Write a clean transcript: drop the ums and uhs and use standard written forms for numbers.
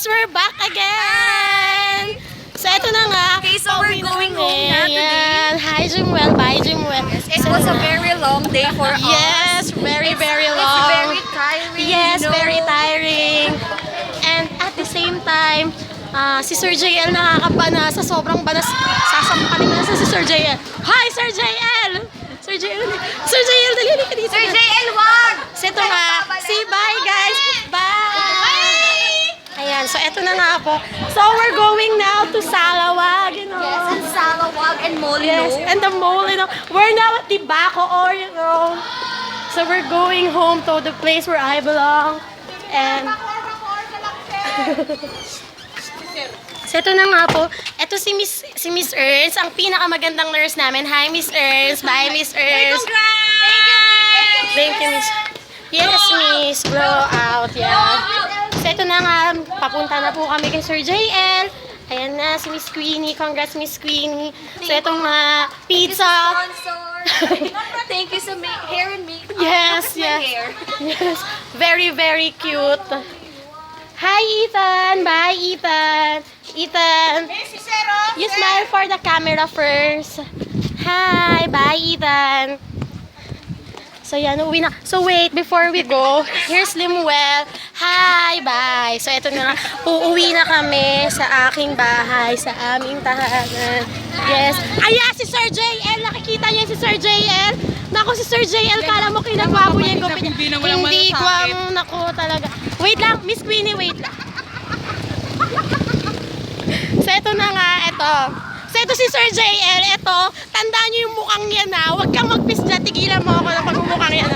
guys, we're back again! So, ito na nga. Okay, so we're going home na today. Ayan. Hi, Jimwell. Bye, Jimwell. It was a very long day for us. Yes, very It's long. very tiring. Yes, you know? very tiring. And at the same time, si Sir JL nakakabana sa sobrang banas. Sasampaling na si Sir JL. Hi, Sir JL! Sir JL, dali ka dito. Sir JL, wag! So, ito nga. Say bye, guys. Bye! Ayan, so ito na nga po. So, we're going now to Salawag, you know. Yes, and Salawag and Molino. Yes, and the mall, you know. We're now at the Bacoor, you know. So, we're going home to the place where I belong. And so, ito na nga po. Ito si Miss Ernst, ang pinakamagandang nurse namin. Hi, Miss Ernst. Bye, Miss Ernst. Thank you, Miss. Yes, Miss. Blow out. Yeah. So, ito na nga. Papunta na po kami kay Sir JL. Ayan na, si Miss Queenie. Congrats, Miss Queenie. So, itong pizza. Thank you so much. Hair and makeup. Yes, Look at my yes. hair. Yes. Very, very cute. Hi, Ethan. Bye, Ethan. Ethan. You smile for the camera first. Hi. Bye, Ethan. So, yan. Uwi na. So, wait. Before we go, here's Limuel. Hi. Bye. So, eto na. Uuwi na kami sa aking bahay, sa aming tahanan. Yes. Ayan, si Sir JL. Nakikita niyo si Sir JL. Naku, si Sir JL. Kala mo kinagwapo niya yung gupit. Hindi gwamo. Naku, talaga. Wait lang. Miss Queenie, wait lang. So, ito na nga. Ito. So, ito si Sir JL. Ito. Tandaan niyo yung mukhang yan na. Huwag kang magpis dyan. Tigilan mo ako ng pagmumukhang yan.